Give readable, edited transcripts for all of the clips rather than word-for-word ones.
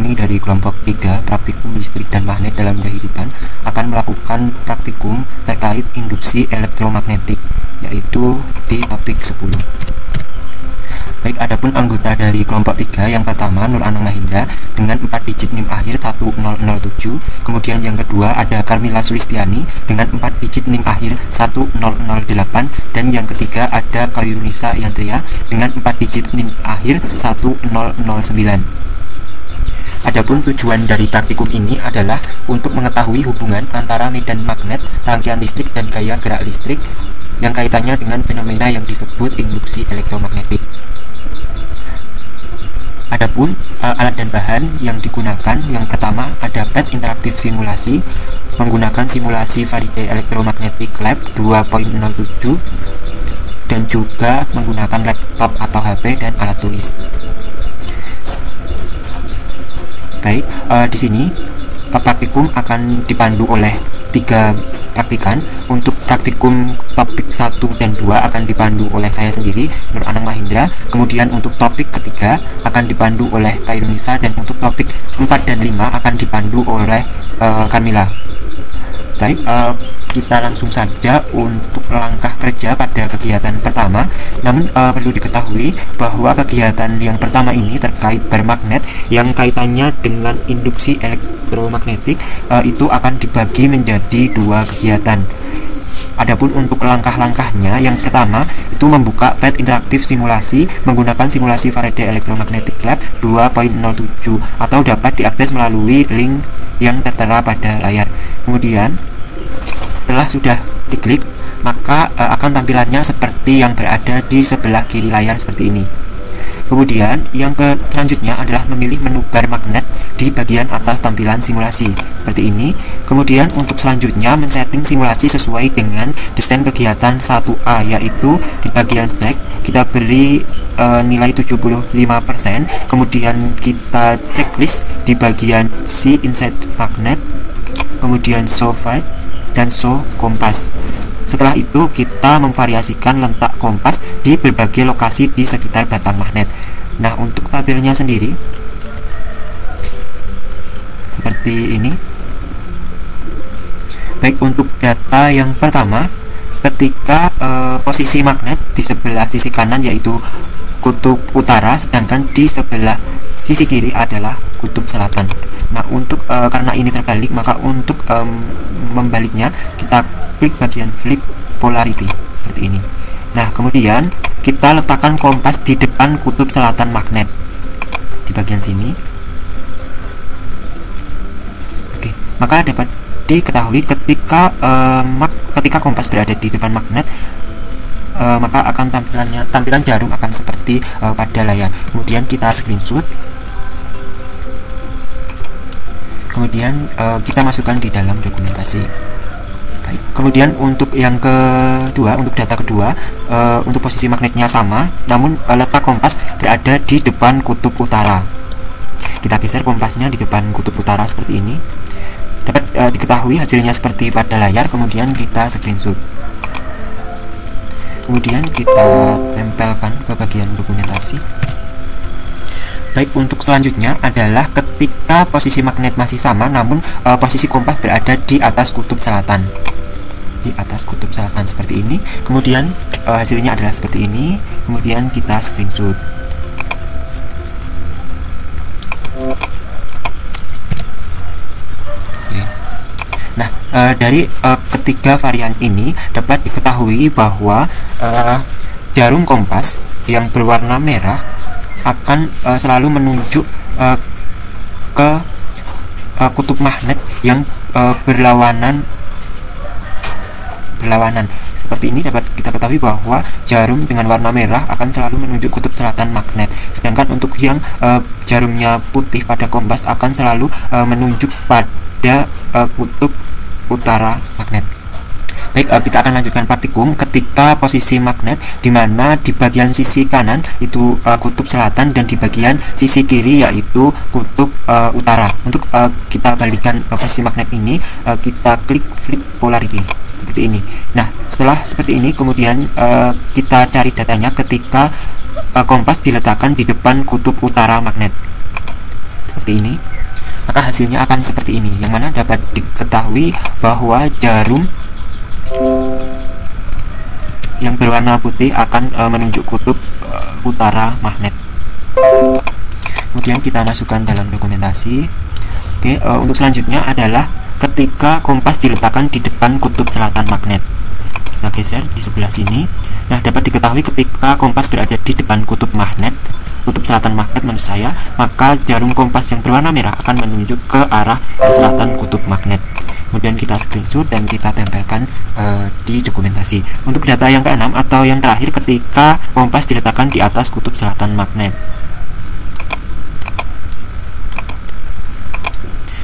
kami dari kelompok 3 praktikum listrik dan magnet dalam kehidupan akan melakukan praktikum terkait induksi elektromagnetik, yaitu di topik 10. Baik, adapun anggota dari kelompok 3 yang pertama Nur Anang Mahendra dengan 4 digit NIM akhir 1007. Kemudian yang kedua ada Carmila Sulistiani dengan 4 digit NIM akhir 1008. Dan yang ketiga ada Kayunisa Yantria dengan 4 digit NIM akhir 1009. Adapun tujuan dari praktikum ini adalah untuk mengetahui hubungan antara medan magnet, rangkaian listrik, dan gaya gerak listrik yang kaitannya dengan fenomena yang disebut induksi elektromagnetik. Adapun alat dan bahan yang digunakan, yang pertama ada PET interaktif simulasi menggunakan simulasi Faraday Electromagnetic Lab 2.07 dan juga menggunakan laptop atau HP dan alat tulis. Baik, di sini praktikum akan dipandu oleh 3 praktikan. Untuk praktikum topik 1 dan 2 akan dipandu oleh saya sendiri, Nur Anang Mahendra. Kemudian untuk topik ketiga akan dipandu oleh Kayunisa, dan untuk topik 4 dan 5 akan dipandu oleh Carmila. Baik, kita langsung saja untuk langkah kerja pada kegiatan pertama. Namun perlu diketahui bahwa kegiatan yang pertama ini terkait bermagnet yang kaitannya dengan induksi elektromagnetik itu akan dibagi menjadi 2 kegiatan. Adapun untuk langkah-langkahnya, yang pertama itu membuka PET interaktif simulasi menggunakan simulasi Faraday Electromagnetic Lab 2.07 atau dapat diakses melalui link yang tertera pada layar. Kemudian setelah sudah diklik, maka akan tampilannya seperti yang berada di sebelah kiri layar seperti ini. Kemudian yang selanjutnya adalah memilih menu bar magnet di bagian atas tampilan simulasi seperti ini. Kemudian untuk selanjutnya men-setting simulasi sesuai dengan desain kegiatan 1A, yaitu di bagian stack kita beri nilai 75%. Kemudian kita checklist di bagian see inside magnet, kemudian show fight dan show kompas. Setelah itu kita memvariasikan letak kompas di berbagai lokasi di sekitar batang magnet. Nah, untuk tabelnya sendiri seperti ini. Baik, untuk data yang pertama, ketika posisi magnet di sebelah sisi kanan yaitu kutub utara, sedangkan di sebelah sisi kiri adalah kutub selatan. Nah, untuk karena ini terbalik, maka untuk membaliknya kita klik bagian flip polarity seperti ini. Nah, kemudian kita letakkan kompas di depan kutub selatan magnet di bagian sini. Oke, maka dapat diketahui ketika kompas berada di depan magnet, maka akan tampilan jarum akan seperti pada layar. Kemudian kita screenshot. Kemudian kita masukkan di dalam dokumentasi. Baik. Kemudian untuk yang kedua, untuk data kedua, untuk posisi magnetnya sama, namun letak kompas berada di depan kutub utara. Kita geser kompasnya di depan kutub utara seperti ini. Dapat diketahui hasilnya seperti pada layar. Kemudian kita screenshot. Kemudian kita tempelkan ke bagian dokumentasi. Baik, untuk selanjutnya adalah ketika posisi magnet masih sama, namun posisi kompas berada di atas kutub selatan. Di atas kutub selatan seperti ini. Kemudian hasilnya adalah seperti ini. Kemudian kita screenshot. Oke. Nah, dari ketiga varian ini dapat diketahui bahwa jarum kompas yang berwarna merah akan selalu menunjuk ke kutub magnet yang berlawanan. Seperti ini dapat kita ketahui bahwa jarum dengan warna merah akan selalu menunjuk kutub selatan magnet, sedangkan untuk yang jarumnya putih pada kompas akan selalu menunjuk pada kutub utara magnet. Baik, kita akan lanjutkan praktikum ketika posisi magnet di mana di bagian sisi kanan itu kutub selatan dan di bagian sisi kiri yaitu kutub utara. Untuk kita balikan posisi magnet ini, kita klik flip polarity seperti ini. Nah, setelah seperti ini kemudian kita cari datanya ketika kompas diletakkan di depan kutub utara magnet seperti ini. maka hasilnya akan seperti ini, yang mana dapat diketahui bahwa jarum yang berwarna putih akan menunjuk kutub utara magnet. Kemudian kita masukkan dalam dokumentasi. Oke, untuk selanjutnya adalah ketika kompas diletakkan di depan kutub selatan magnet. Kita geser di sebelah sini. Nah, dapat diketahui ketika kompas berada di depan kutub magnet, kutub selatan magnet maksud saya, maka jarum kompas yang berwarna merah akan menunjuk ke arah selatan kutub magnet. Kemudian kita screenshot dan kita tempelkan di dokumentasi. Untuk data yang keenam atau yang terakhir, ketika kompas diletakkan di atas kutub selatan magnet.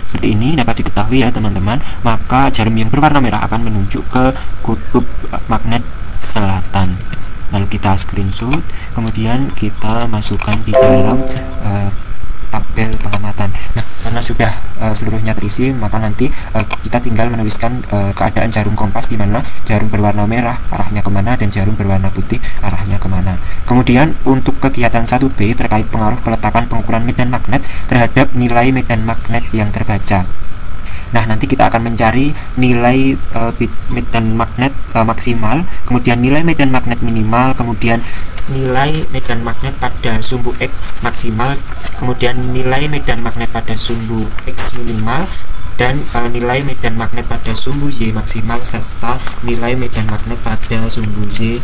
Seperti ini dapat diketahui ya teman-teman, maka jarum yang berwarna merah akan menunjuk ke kutub magnet selatan. Lalu kita screenshot, kemudian kita masukkan di dalam tabel pengamatan. Nah, karena sudah seluruhnya terisi, maka nanti kita tinggal menuliskan keadaan jarum kompas, di mana jarum berwarna merah arahnya kemana dan jarum berwarna putih arahnya kemana. Kemudian untuk kegiatan 1B terkait pengaruh peletakan pengukuran medan magnet terhadap nilai medan magnet yang terbaca. Nah, nanti kita akan mencari nilai medan magnet maksimal, kemudian nilai medan magnet minimal, kemudian nilai medan magnet pada sumbu X maksimal, kemudian nilai medan magnet pada sumbu X minimal, dan nilai medan magnet pada sumbu Y maksimal, serta nilai medan magnet pada sumbu Y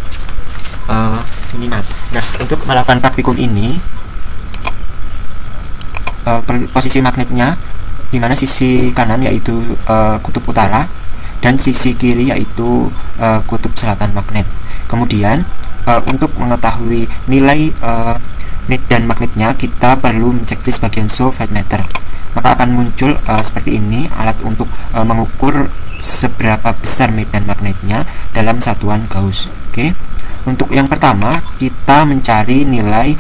minimal. Nah, untuk melakukan praktikum ini, posisi magnetnya di mana sisi kanan yaitu kutub utara dan sisi kiri yaitu kutub selatan magnet. Kemudian untuk mengetahui nilai medan magnetnya, kita perlu menceklis bagian show voltmeter. Maka akan muncul seperti ini alat untuk mengukur seberapa besar medan magnetnya dalam satuan Gauss. Oke. Untuk yang pertama, kita mencari nilai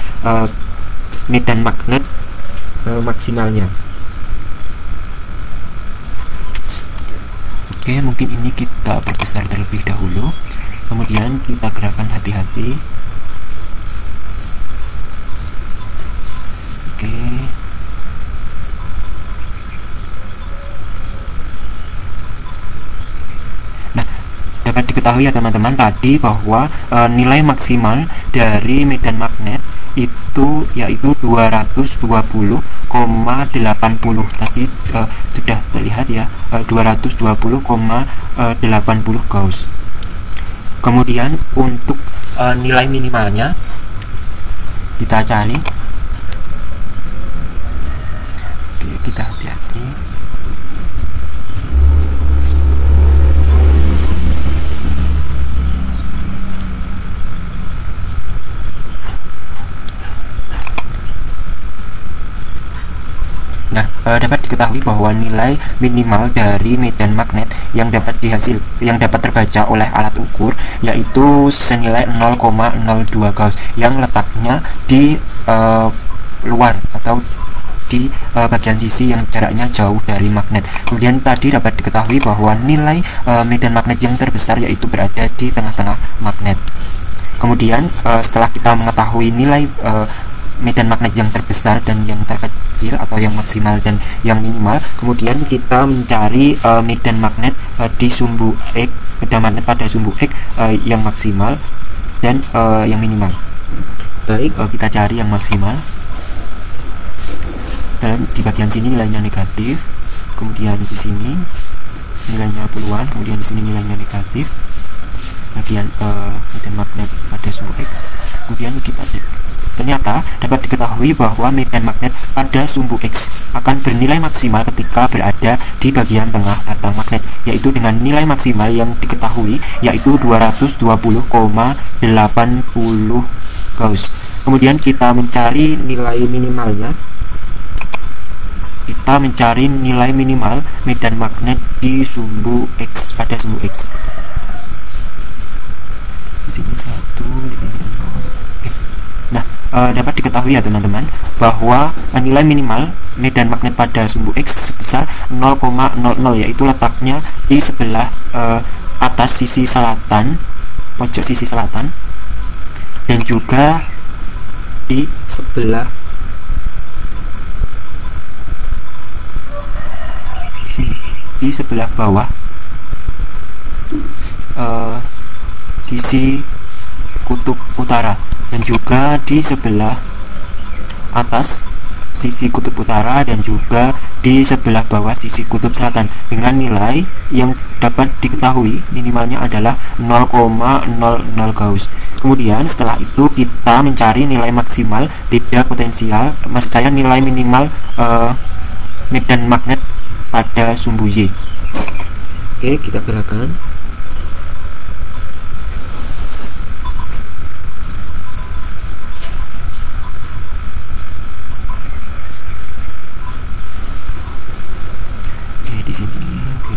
medan magnet maksimalnya. Oke, mungkin ini kita perbesar terlebih dahulu, kemudian kita gerakan hati-hati. Oke. Nah, dapat diketahui ya teman-teman tadi bahwa nilai maksimal dari medan magnet itu yaitu 220,80 tadi sudah terlihat ya, 220,80 Gauss. Kemudian untuk nilai minimalnya kita cari. Oke, kita hati-hati. Nah, dapat diketahui bahwa nilai minimal dari medan magnet yang dapat terbaca oleh alat ukur yaitu senilai 0,02 Gauss yang letaknya di luar atau di bagian sisi yang jaraknya jauh dari magnet. Kemudian tadi dapat diketahui bahwa nilai medan magnet yang terbesar yaitu berada di tengah-tengah magnet. Kemudian setelah kita mengetahui nilai medan magnet yang terbesar dan yang terkecil atau yang maksimal dan yang minimal, kemudian kita mencari medan magnet di sumbu X, medan magnet pada sumbu X yang maksimal dan yang minimal. Baik, kita cari yang maksimal. Dan di bagian sini nilainya negatif, kemudian di sini nilainya puluhan, kemudian di sini nilainya negatif. Bagian medan magnet pada sumbu X, kemudian kita cek. Ternyata dapat diketahui bahwa medan magnet pada sumbu X akan bernilai maksimal ketika berada di bagian tengah batang magnet, yaitu dengan nilai maksimal yang diketahui yaitu 220,80 Gauss. Kemudian kita mencari nilai minimalnya. Kita mencari nilai minimal medan magnet di sumbu X pada sumbu X. Di sini 1, di sini 0. Nah, dapat diketahui ya teman-teman bahwa nilai minimal medan magnet pada sumbu X sebesar 0,00, yaitu letaknya di sebelah atas sisi selatan, pojok sisi selatan, dan juga di sebelah di sebelah bawah sisi kutub utara, dan juga di sebelah atas sisi kutub utara, dan juga di sebelah bawah sisi kutub selatan, dengan nilai yang dapat diketahui minimalnya adalah 0,00 Gauss. Kemudian setelah itu kita mencari nilai maksimal beda potensial, maksud saya nilai minimal medan magnet pada sumbu Y. Oke, kita gerakkan. Di sini, oke.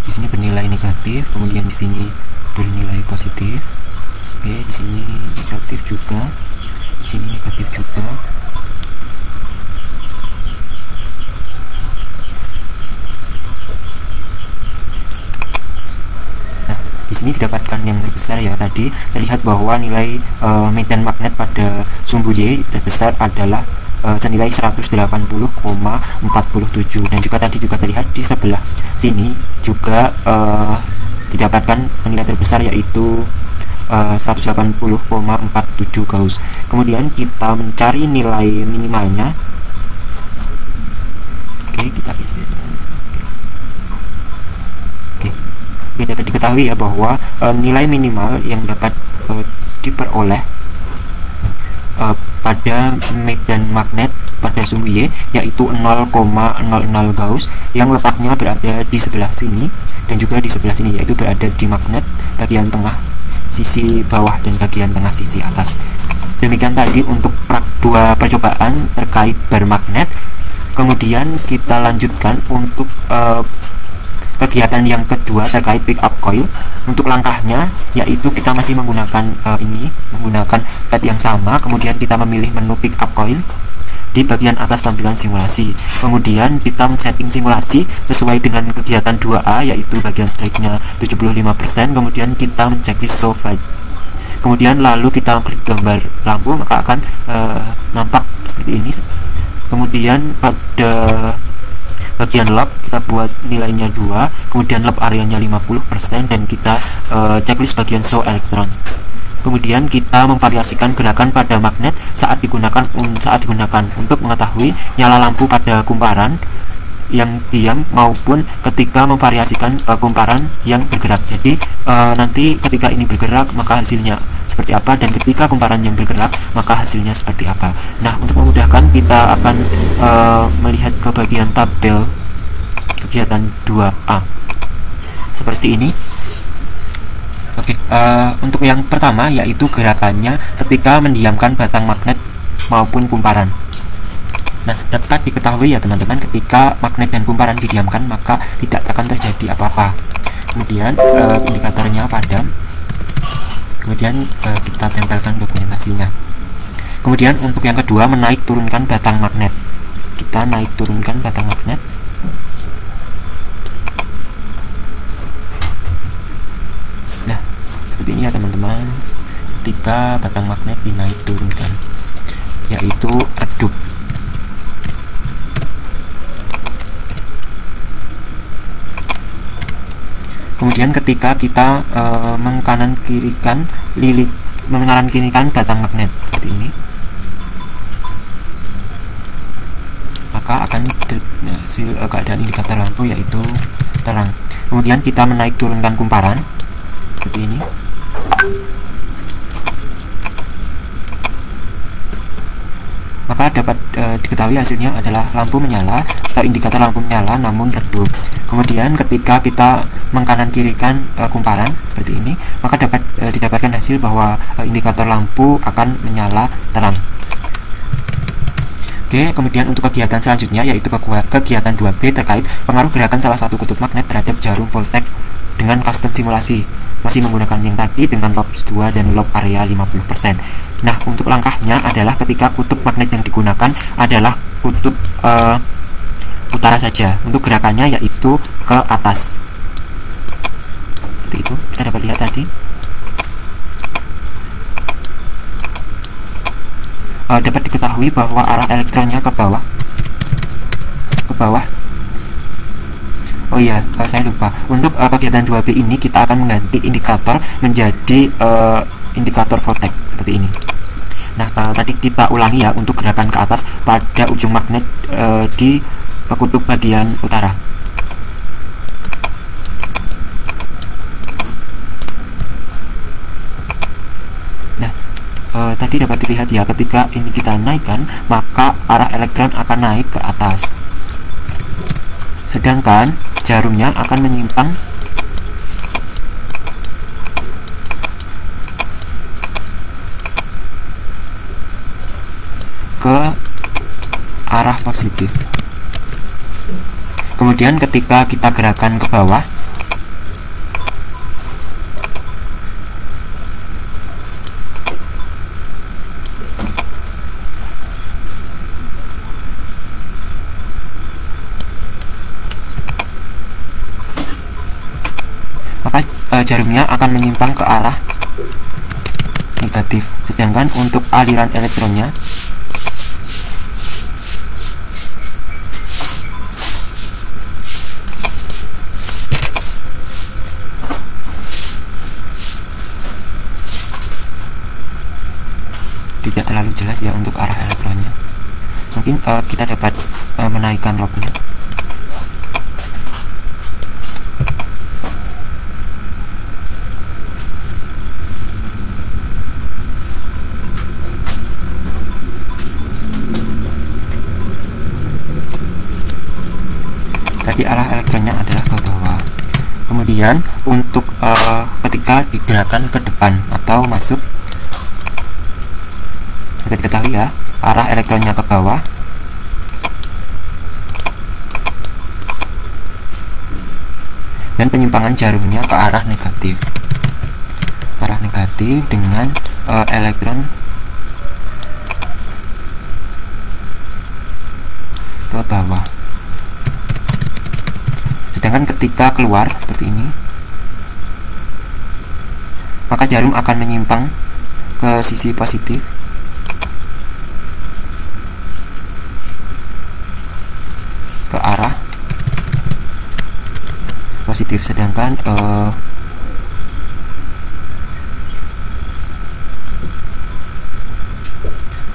Di sini bernilai negatif, kemudian di sini bernilai positif. Oke, di sini negatif juga, di sini negatif juga. Di sini didapatkan yang terbesar ya, tadi terlihat bahwa nilai medan magnet pada sumbu Y terbesar adalah senilai 180,47, dan juga tadi juga terlihat di sebelah sini juga didapatkan nilai terbesar yaitu 180,47 Gauss. Kemudian kita mencari nilai minimalnya. Oke, kita bisa. Dapat diketahui ya bahwa nilai minimal yang dapat diperoleh pada medan magnet pada sumbu Y yaitu 0,00 Gauss, yang letaknya berada di sebelah sini dan juga di sebelah sini, yaitu berada di magnet bagian tengah sisi bawah dan bagian tengah sisi atas. Demikian tadi untuk dua percobaan terkait bar magnet. Kemudian kita lanjutkan untuk kegiatan yang kedua terkait pick up coil. Untuk langkahnya yaitu kita masih menggunakan menggunakan pad yang sama, kemudian kita memilih menu pick up coil di bagian atas tampilan simulasi. Kemudian kita men-setting simulasi sesuai dengan kegiatan 2A yaitu bagian strike-nya 75%, kemudian kita mencek show flight. Kemudian lalu kita klik gambar lampu, maka akan nampak seperti ini. Kemudian pada bagian lob kita buat nilainya 2, kemudian lob areanya 50%, dan kita checklist bagian show electrons. Kemudian kita memvariasikan gerakan pada magnet saat digunakan untuk mengetahui nyala lampu pada kumparan yang diam maupun ketika memvariasikan kumparan yang bergerak. Jadi nanti ketika ini bergerak maka hasilnya seperti apa, dan ketika kumparan yang bergerak maka hasilnya seperti apa. Nah, untuk memudahkan kita akan melihat ke bagian tabel kegiatan 2A seperti ini. Oke, untuk yang pertama yaitu gerakannya ketika mendiamkan batang magnet maupun kumparan. Nah, dapat diketahui ya teman-teman, ketika magnet dan kumparan didiamkan maka tidak akan terjadi apa-apa. Kemudian indikatornya padam. Kemudian kita tempelkan dokumentasinya. Kemudian untuk yang kedua, menaik turunkan batang magnet. Kita naik turunkan batang magnet. Nah, seperti ini ya teman-teman, ketika batang magnet dinaik turunkan, yaitu redup. Kemudian ketika kita mengkanan kirikan batang magnet seperti ini, maka akan hasil keadaan indikator lampu yaitu terang. Kemudian kita menaik turunkan kumparan seperti ini. Maka dapat diketahui hasilnya adalah lampu menyala atau indikator lampu menyala namun redup. Kemudian ketika kita mengkanan kirikan kumparan seperti ini, maka dapat didapatkan hasil bahwa indikator lampu akan menyala terang. Oke, kemudian untuk kegiatan selanjutnya yaitu kegiatan 2B terkait pengaruh gerakan salah satu kutub magnet terhadap jarum voltage dengan custom simulasi. Masih menggunakan yang tadi dengan lob 2 dan lob area 50%. Nah, untuk langkahnya adalah ketika kutub magnet yang digunakan adalah kutub utara saja. Untuk gerakannya yaitu ke atas. Seperti itu kita dapat lihat tadi. Dapat diketahui bahwa arah elektronnya ke bawah. Oh iya, saya lupa. Untuk kegiatan 2B ini kita akan mengganti indikator menjadi indikator vortex seperti ini. Nah, tadi kita ulangi ya untuk gerakan ke atas pada ujung magnet di kutub bagian utara. Nah, tadi dapat dilihat ya, ketika ini kita naikkan, maka arah elektron akan naik ke atas. Sedangkan jarumnya akan menyimpang ke arah positif. Kemudian ketika kita gerakan ke bawah, maka jarumnya akan menyimpang ke arah negatif. Sedangkan untuk aliran elektronnya tidak terlalu jelas ya untuk arah elektronnya. Mungkin kita dapat menaikkan lobnya. Tadi arah elektronnya adalah ke bawah. Kemudian untuk ketika digerakkan ke depan atau masuk, dapat diketahui ya, arah elektronnya ke bawah dan penyimpangan jarumnya ke arah negatif. Arah negatif dengan elektron ke bawah. Sedangkan ketika keluar seperti ini, maka jarum akan menyimpang ke sisi positif ke arah positif. Sedangkan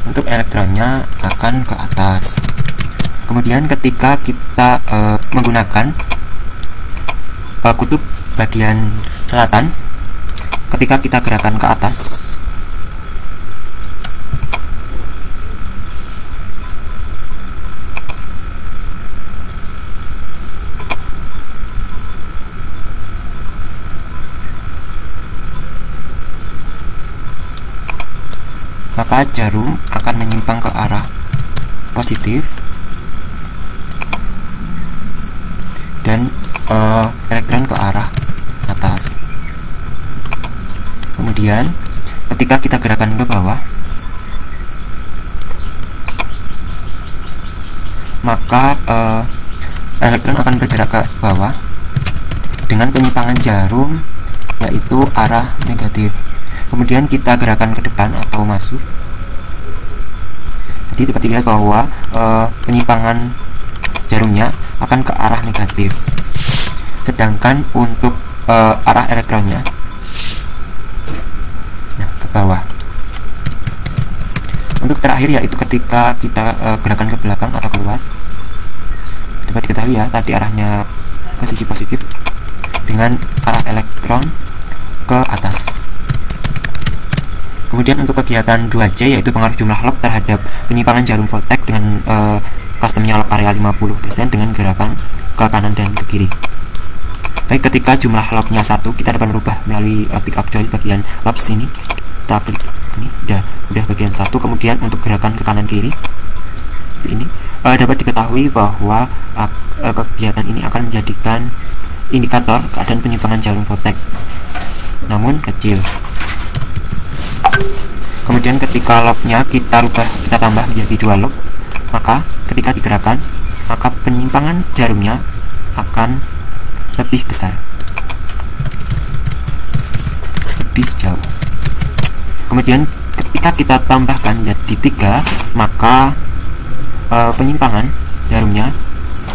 untuk elektronnya akan ke atas. Kemudian ketika kita menggunakan kutub bagian selatan, ketika kita gerakan ke atas, maka jarum akan menyimpang ke arah positif dan elektron ke arah atas. Kemudian ketika kita gerakan ke bawah, maka elektron akan bergerak ke bawah dengan penyimpangan jarum yaitu arah negatif. Kemudian kita gerakan ke depan atau masuk, jadi dapat dilihat bahwa penyimpangan jarumnya akan ke arah negatif. Sedangkan untuk arah elektronnya ke bawah. Untuk terakhir yaitu ketika kita gerakan ke belakang atau keluar, dapat diketahui ya, tadi arahnya ke sisi positif dengan arah elektron ke atas. Kemudian untuk kegiatan 2C yaitu pengaruh jumlah lob terhadap penyimpangan jarum vortex dengan customnya lob area 50% dengan gerakan ke kanan dan ke kiri. Baik, ketika jumlah lobnya 1, kita dapat merubah melalui pick up joint bagian lob sini. Kita klik ini, udah bagian 1. Kemudian untuk gerakan ke kanan kiri ini dapat diketahui bahwa kegiatan ini akan menjadikan indikator keadaan penyimpangan jarum vortex, namun kecil. Kemudian ketika lobnya kita tambah menjadi 2 lob, maka ketika digerakkan maka penyimpangan jarumnya akan lebih besar, lebih jauh. Kemudian ketika kita tambahkan jadi 3, maka penyimpangan jarumnya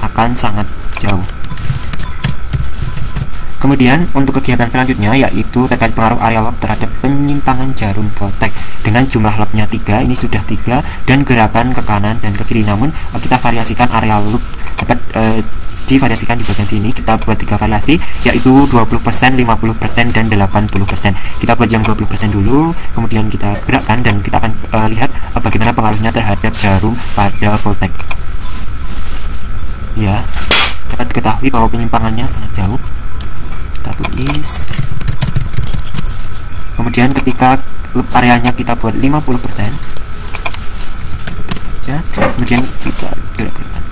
akan sangat jauh. Kemudian untuk kegiatan selanjutnya yaitu terkait pengaruh area lock terhadap penyimpangan jarum voltage. Dengan jumlah locknya 3, ini sudah 3, dan gerakan ke kanan dan ke kiri, namun kita variasikan area loop dapat divariasikan di bagian sini. Kita buat 3 variasi yaitu 20%, 50%, dan 80%. Kita buat yang 20% dulu, kemudian kita gerakkan dan kita akan lihat bagaimana pengaruhnya terhadap jarum pada voltage. Ya, dapat diketahui bahwa penyimpangannya sangat jauh. Kita tulis. Kemudian ketika loop areanya kita buat 50%, ya, kemudian kita gerak-gerakkan.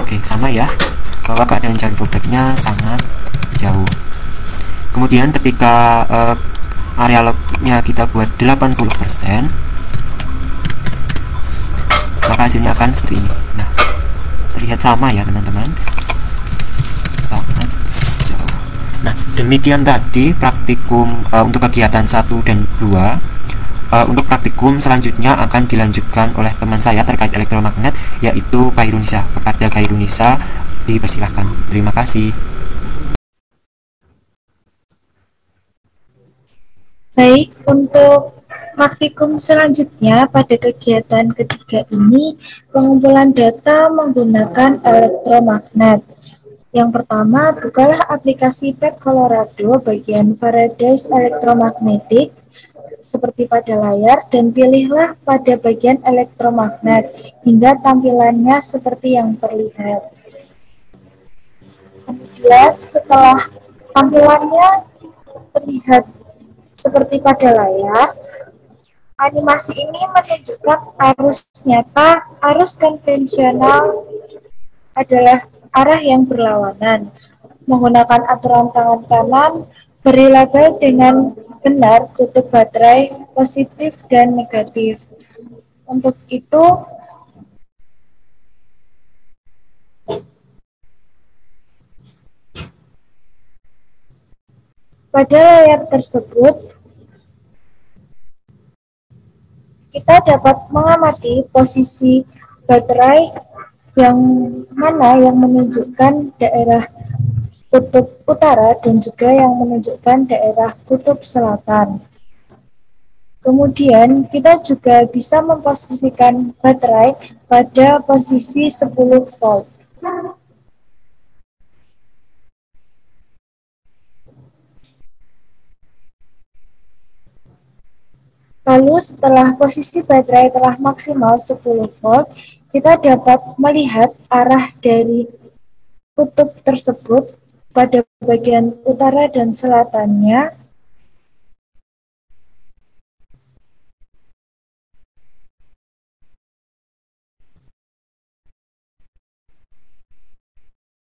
Oke, sama ya, bahwa keadaan jarum voltage-nya sangat jauh. Kemudian ketika area lock-nya kita buat 80%, maka hasilnya akan seperti ini. Nah, terlihat sama ya teman-teman, sangat jauh. Nah, demikian tadi praktikum untuk kegiatan 1 dan 2. Untuk praktikum selanjutnya akan dilanjutkan oleh teman saya terkait elektromagnet, yaitu Khairunisa. Kepada Khairunisa dipersilahkan. Terima kasih. Baik, untuk praktikum selanjutnya pada kegiatan ketiga ini pengumpulan data menggunakan elektromagnet. Yang pertama, bukalah aplikasi Pet Colorado bagian Faraday's Electromagnetic seperti pada layar dan pilihlah pada bagian elektromagnet hingga tampilannya seperti yang terlihat. Kemudian setelah tampilannya terlihat seperti pada layar, animasi ini menunjukkan arus nyata. Arus konvensional adalah arah yang berlawanan. Menggunakan aturan tangan kanan, beri label dengan benar kutub baterai positif dan negatif. Untuk itu, pada layar tersebut, kita dapat mengamati posisi baterai yang mana yang menunjukkan daerah kutub utara dan juga yang menunjukkan daerah kutub selatan. Kemudian kita juga bisa memposisikan baterai pada posisi 10 volt. Lalu setelah posisi baterai telah maksimal 10 volt, kita dapat melihat arah dari kutub tersebut pada bagian utara dan selatannya.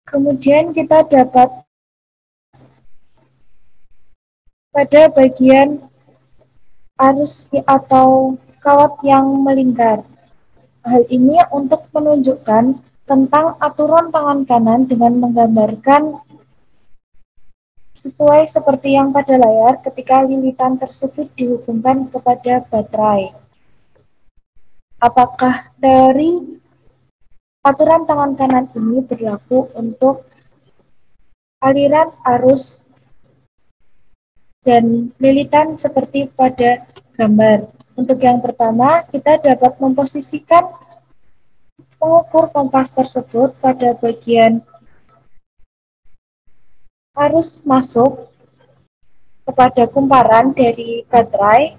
Kemudian kita dapat pada bagian arus atau kawat yang melingkar. Hal ini untuk menunjukkan tentang aturan tangan kanan dengan menggambarkan sesuai seperti yang pada layar ketika lilitan tersebut dihubungkan kepada baterai. Apakah teori aturan tangan kanan ini berlaku untuk aliran arus dan lilitan seperti pada gambar? Untuk yang pertama, kita dapat memposisikan pengukur kompas tersebut pada bagian arus masuk kepada kumparan dari baterai.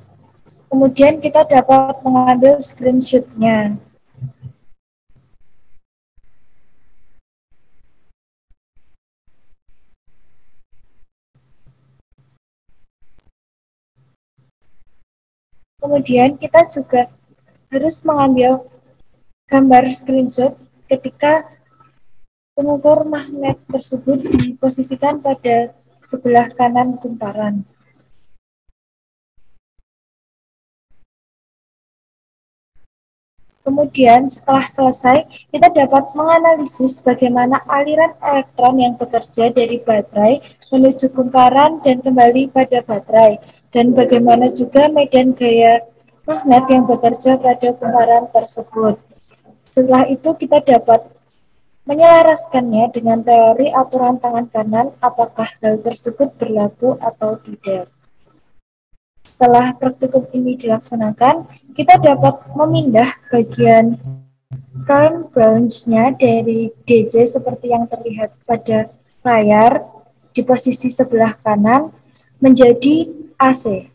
Kemudian kita dapat mengambil screenshot-nya. Kemudian kita juga harus mengambil gambar screenshot ketika pengukur magnet tersebut diposisikan pada sebelah kanan kumparan. Kemudian setelah selesai, kita dapat menganalisis bagaimana aliran elektron yang bekerja dari baterai menuju kumparan dan kembali pada baterai, dan bagaimana juga medan gaya magnet yang bekerja pada kumparan tersebut. Setelah itu kita dapat menyelaraskannya dengan teori aturan tangan kanan, apakah hal tersebut berlaku atau tidak. Setelah praktikum ini dilaksanakan, kita dapat memindah bagian current branch-nya dari DC seperti yang terlihat pada layar di posisi sebelah kanan menjadi AC.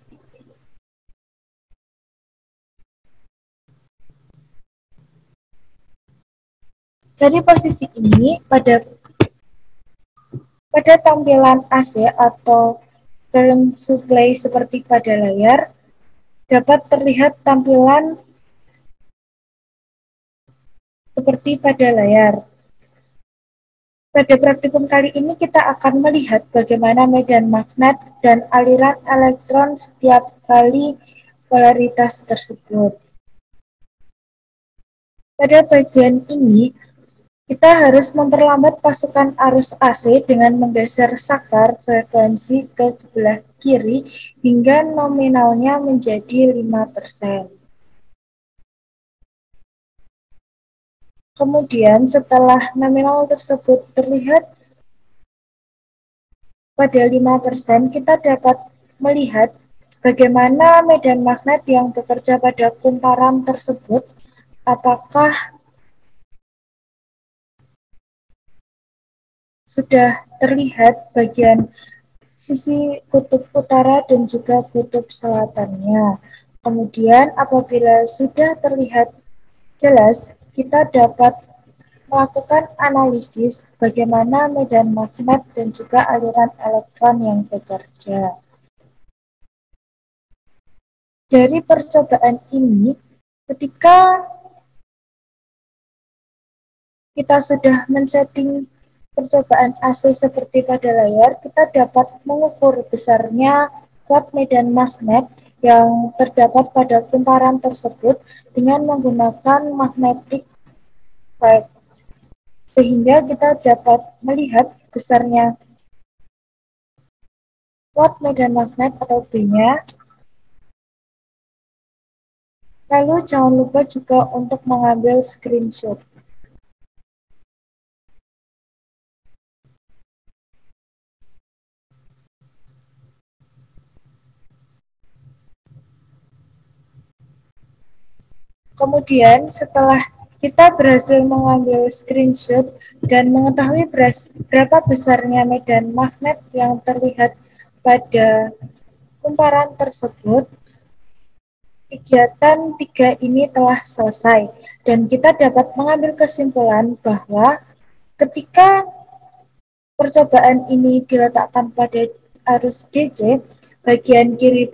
Dari posisi ini, pada tampilan AC atau current supply seperti pada layar, dapat terlihat tampilan seperti pada layar. Pada praktikum kali ini kita akan melihat bagaimana medan magnet dan aliran elektron setiap kali polaritas tersebut. Pada bagian ini, kita harus memperlambat pasukan arus AC dengan menggeser saklar frekuensi ke sebelah kiri hingga nominalnya menjadi 5%. Kemudian setelah nominal tersebut terlihat pada 5%, kita dapat melihat bagaimana medan magnet yang bekerja pada kumparan tersebut, apakah sudah terlihat bagian sisi kutub utara dan juga kutub selatannya. Kemudian apabila sudah terlihat jelas, kita dapat melakukan analisis bagaimana medan magnet dan juga aliran elektron yang bekerja. Dari percobaan ini, ketika kita sudah men-setting percobaan AC seperti pada layar, kita dapat mengukur besarnya kuat medan magnet yang terdapat pada kumparan tersebut dengan menggunakan magnetic field, sehingga kita dapat melihat besarnya kuat medan magnet atau B-nya. Lalu jangan lupa juga untuk mengambil screenshot. Kemudian setelah kita berhasil mengambil screenshot dan mengetahui berapa besarnya medan magnet yang terlihat pada kumparan tersebut, kegiatan 3 ini telah selesai dan kita dapat mengambil kesimpulan bahwa ketika percobaan ini diletakkan pada arus DC, bagian kiri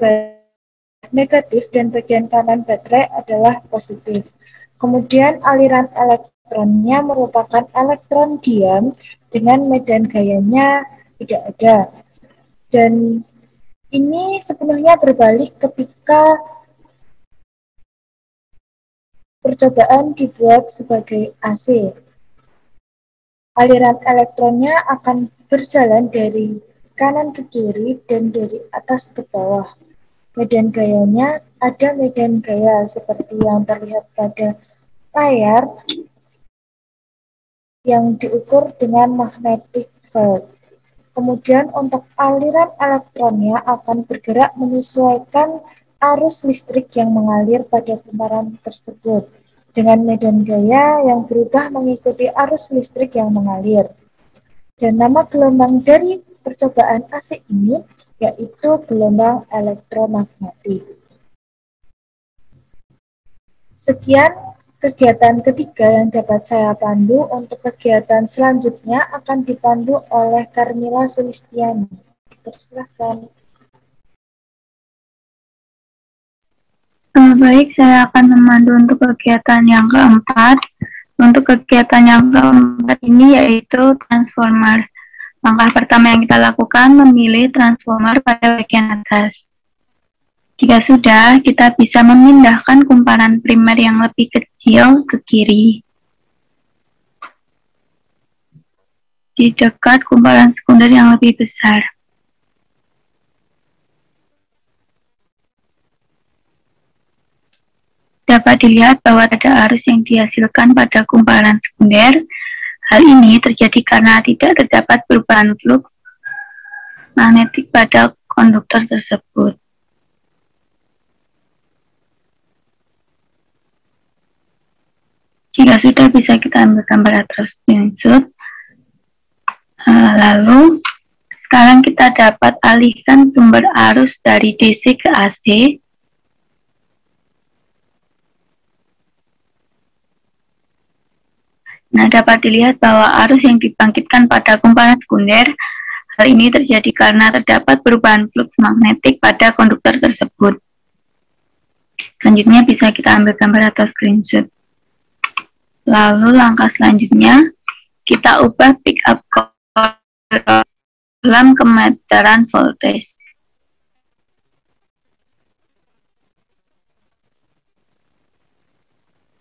negatif dan bagian kanan baterai adalah positif. Kemudian aliran elektronnya merupakan elektron diam dengan medan gayanya tidak ada. Dan ini sepenuhnya berbalik ketika percobaan dibuat sebagai AC. Aliran elektronnya akan berjalan dari kanan ke kiri dan dari atas ke bawah. Medan gayanya ada medan gaya seperti yang terlihat pada layar yang diukur dengan magnetic field. Kemudian untuk aliran elektronnya akan bergerak menyesuaikan arus listrik yang mengalir pada kumparan tersebut dengan medan gaya yang berubah mengikuti arus listrik yang mengalir. Dan nama gelombang dari percobaan AC ini yaitu gelombang elektromagnetik. Sekian kegiatan ketiga yang dapat saya pandu. Untuk kegiatan selanjutnya akan dipandu oleh Carmila Sulistiani. Silakan. Baik, saya akan memandu untuk kegiatan yang keempat. Untuk kegiatan yang keempat ini yaitu transformer. Langkah pertama yang kita lakukan memilih transformer pada bagian atas. Jika sudah, kita bisa memindahkan kumparan primer yang lebih kecil ke kiri. Di dekat kumparan sekunder yang lebih besar. Dapat dilihat bahwa ada arus yang dihasilkan pada kumparan sekunder. Hal ini terjadi karena tidak terdapat perubahan flux magnetik pada konduktor tersebut. Jika sudah, bisa kita ambil gambar atau screenshot. Lalu, sekarang kita dapat alihkan sumber arus dari DC ke AC. Nah, dapat dilihat bahwa arus yang dibangkitkan pada kumparan sekunder, hal ini terjadi karena terdapat perubahan flux magnetik pada konduktor tersebut. Selanjutnya bisa kita ambil gambar atau screenshot. Lalu langkah selanjutnya, kita ubah pick up coil dalam kemeteran voltage.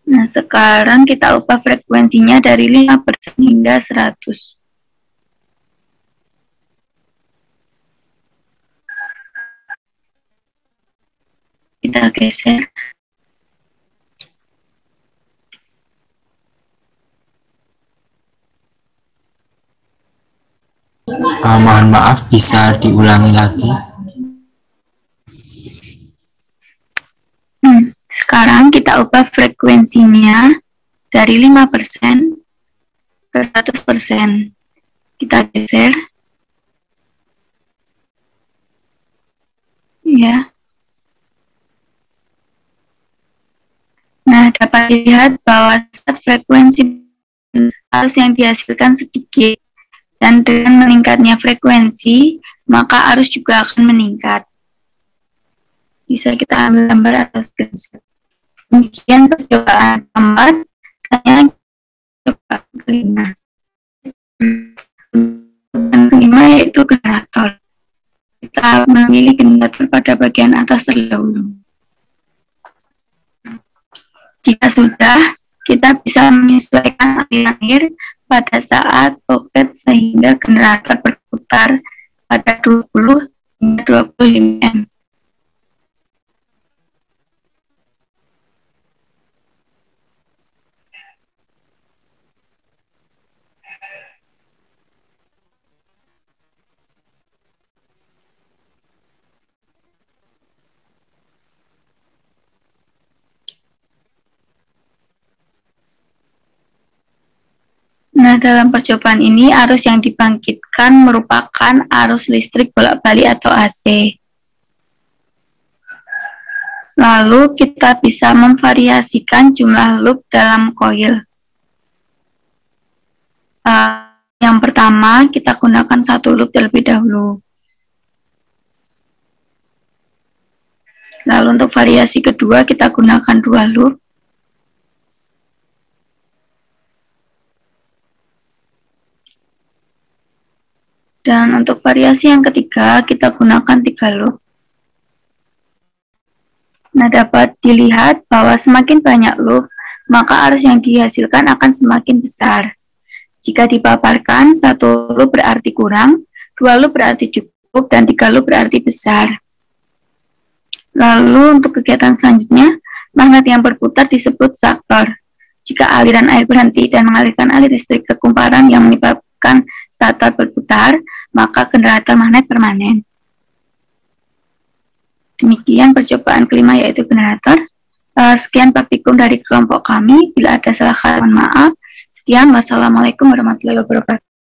Nah, sekarang kita ubah frekuensinya dari 5% hingga 100. Kita geser. Mohon maaf, bisa diulangi lagi? Sekarang kita ubah frekuensinya dari 5% ke 100%. Kita geser. Ya. Nah, dapat dilihat bahwa saat frekuensi arus yang dihasilkan sedikit, dan dengan meningkatnya frekuensi, maka arus juga akan meningkat. Bisa kita ambil gambar atau screenshot. Demikian percobaan keempat, saya coba kelima. Yang kelima yaitu generator. Kita memilih generator pada bagian atas terlebih dahulu. Jika sudah, kita bisa menyesuaikan aliran air pada saat pocket sehingga generator berputar pada 20 hingga 25 M. Nah, dalam percobaan ini, arus yang dibangkitkan merupakan arus listrik bolak-balik atau AC. Lalu, kita bisa memvariasikan jumlah loop dalam koil. Yang pertama, kita gunakan satu loop terlebih dahulu. Lalu, untuk variasi kedua, kita gunakan 2 loop. Dan untuk variasi yang ketiga, kita gunakan 3 loop. Nah, dapat dilihat bahwa semakin banyak loop, maka arus yang dihasilkan akan semakin besar. Jika dipaparkan, 1 loop berarti kurang, 2 loop berarti cukup, dan 3 loop berarti besar. Lalu untuk kegiatan selanjutnya, magnet yang berputar disebut saktor. Jika aliran air berhenti dan mengalirkan alir listrik ke kumparan yang menyebabkan stator berputar, maka generator magnet permanen. Demikian percobaan kelima yaitu generator. Sekian praktikum dari kelompok kami. Bila ada salah kata, mohon maaf. Sekian, wassalamualaikum warahmatullahi wabarakatuh.